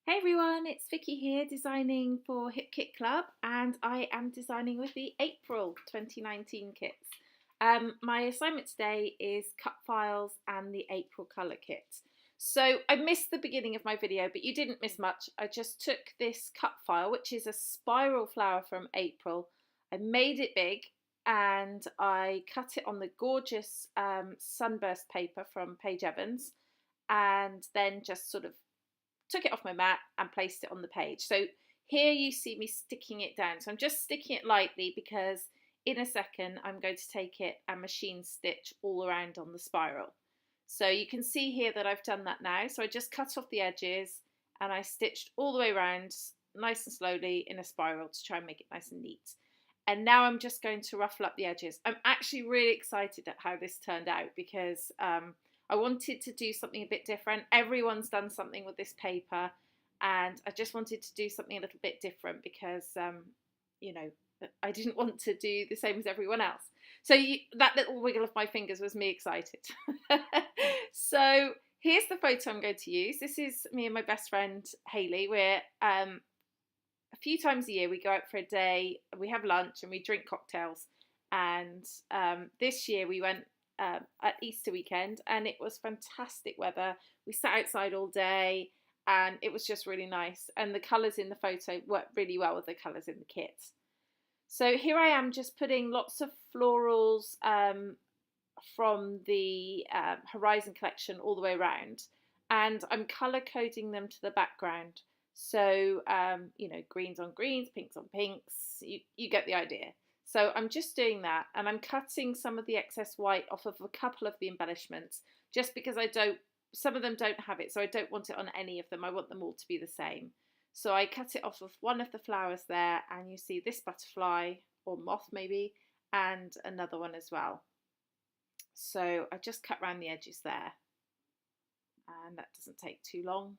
Hey everyone, it's Vicki here designing for Hip Kit Club, and I am designing with the April 2019 kits. My assignment today is cut files and the April colour kit. So I missed the beginning of my video, but you didn't miss much. I just took this cut file, which is a spiral flower from April. I made it big and I cut it on the gorgeous sunburst paper from Paige Evans, and then just sort of took it off my mat and placed it on the page. So here you see me sticking it down. So I'm just sticking it lightly because in a second I'm going to take it and machine stitch all around on the spiral. So you can see here that I've done that now. So I just cut off the edges and I stitched all the way around nice and slowly in a spiral to try and make it nice and neat. And now I'm just going to ruffle up the edges. I'm actually really excited at how this turned out because I wanted to do something a bit different. Everyone's done something with this paper, and I just wanted to do something a little bit different because, you know, I didn't want to do the same as everyone else. So that little wiggle of my fingers was me excited. So here's the photo I'm going to use. This is me and my best friend, Hayley. We're a few times a year we go out for a day, we have lunch and we drink cocktails. And this year we went at Easter weekend and it was fantastic weather. We sat outside all day and it was just really nice, and the colours in the photo worked really well with the colours in the kit. So here I am just putting lots of florals from the Horizon Collection all the way around, and I'm colour coding them to the background. So you know, greens on greens, pinks on pinks, you get the idea. So I'm just doing that, and I'm cutting some of the excess white off of a couple of the embellishments just because some of them don't have it, so I don't want it on any of them. I want them all to be the same. So I cut it off of one of the flowers there, and you see this butterfly or moth maybe, and another one as well. So I just cut around the edges there, and that doesn't take too long.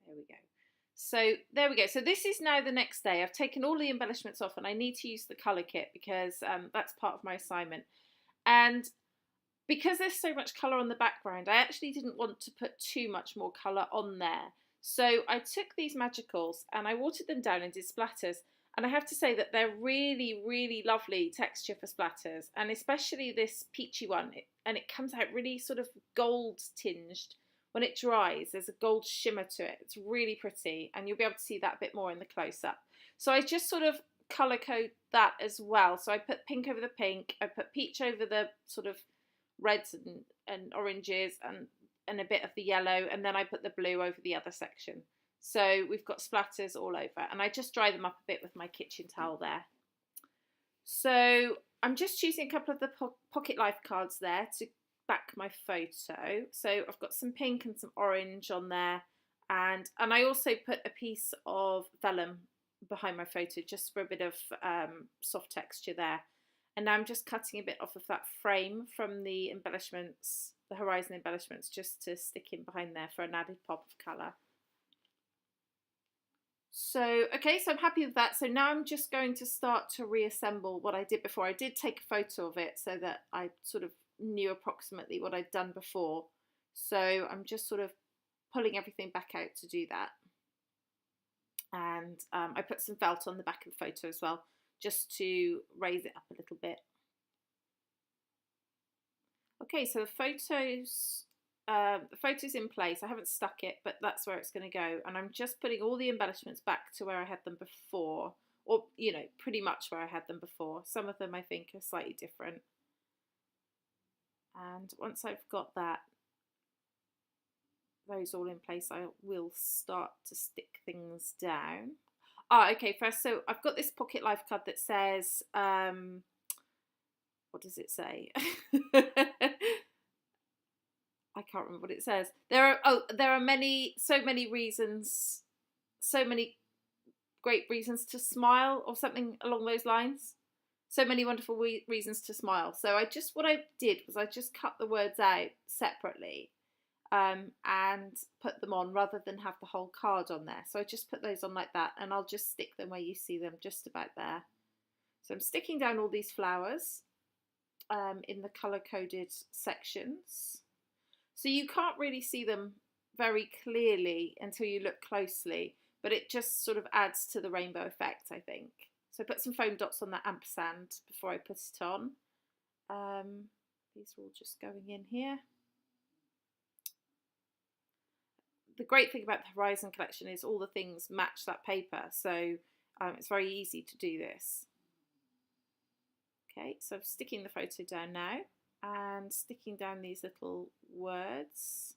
There we go. So there we go. So this is now the next day. I've taken all the embellishments off and I need to use the colour kit because that's part of my assignment. And because there's so much colour on the background, I actually didn't want to put too much more colour on there. So I took these magicals and I watered them down and did splatters. And I have to say that they're really, really lovely texture for splatters. And especially this peachy one. And it comes out really sort of gold tinged. When it dries, there's a gold shimmer to it. It's really pretty, and you'll be able to see that a bit more in the close-up. So I just sort of colour code that as well. So I put pink over the pink, I put peach over the sort of reds and oranges and a bit of the yellow, and then I put the blue over the other section. So we've got splatters all over, and I just dry them up a bit with my kitchen towel there. So I'm just choosing a couple of the pocket life cards there to back my photo. So I've got some pink and some orange on there, and I also put a piece of vellum behind my photo just for a bit of soft texture there. And now I'm just cutting a bit off of that frame from the embellishments, the Horizon embellishments, just to stick in behind there for an added pop of colour. So okay, so I'm happy with that. So now I'm just going to start to reassemble what I did before. I did take a photo of it so that I sort of knew approximately what I'd done before. So I'm just sort of pulling everything back out to do that. And I put some felt on the back of the photo as well, just to raise it up a little bit. Okay, so the photo's in place. I haven't stuck it, but that's where it's going to go. And I'm just putting all the embellishments back to where I had them before, or, you know, pretty much where I had them before. Some of them I think are slightly different. And once I've got those all in place, I will start to stick things down. Okay, first, so I've got this pocket life card that says, what does it say? I can't remember what it says. There are so many reasons, so many great reasons to smile, or something along those lines. So many wonderful reasons to smile. So what I did was I just cut the words out separately and put them on rather than have the whole card on there. So I just put those on like that, and I'll just stick them where you see them, just about there. So I'm sticking down all these flowers in the colour coded sections. So you can't really see them very clearly until you look closely, but it just sort of adds to the rainbow effect, I think. So put some foam dots on that ampersand before I put it on. These are all just going in here. The great thing about the Horizon collection is all the things match that paper, so it's very easy to do this. Okay, so I'm sticking the photo down now and sticking down these little words.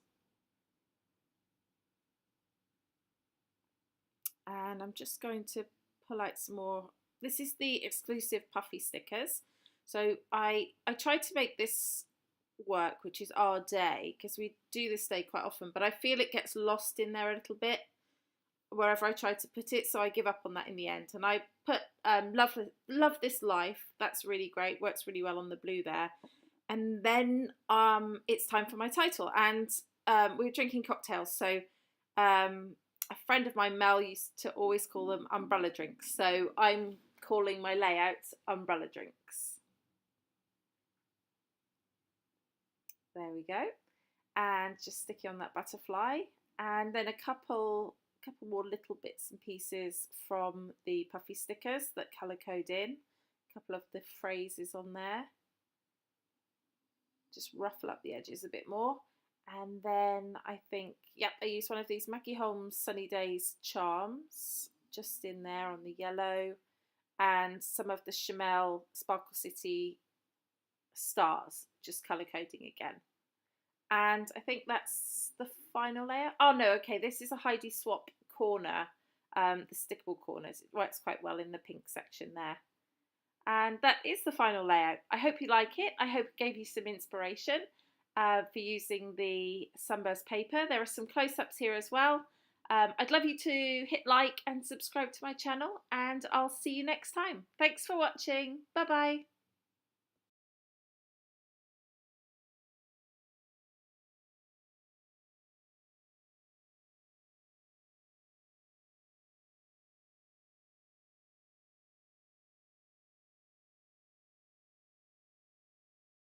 And I'm just going to pull out some more. This is the exclusive puffy stickers. So I tried to make this work, which is our day, because we do this day quite often, but I feel it gets lost in there a little bit wherever I try to put it, so I give up on that in the end. And I put love this life. That's really great, works really well on the blue there. And then it's time for my title, and we were drinking cocktails, so a friend of mine, Mel, used to always call them umbrella drinks, so I'm calling my layout umbrella drinks. There we go. And just sticking on that butterfly, and then a couple more little bits and pieces from the puffy stickers that colour code in. A couple of the phrases on there. Just ruffle up the edges a bit more. And then I think, yep, I used one of these Mackie Holmes Sunny Days charms just in there on the yellow, and some of the Chamel Sparkle City stars, just colour coding again. And I think that's the final layer. Oh no, okay, this is a Heidi Swap corner, the stickable corners. It works quite well in the pink section there. And that is the final layout. I hope you like it. I hope it gave you some inspiration for using the Sunburst paper. There are some close-ups here as well. I'd love you to hit like and subscribe to my channel, and I'll see you next time. Thanks for watching. Bye bye.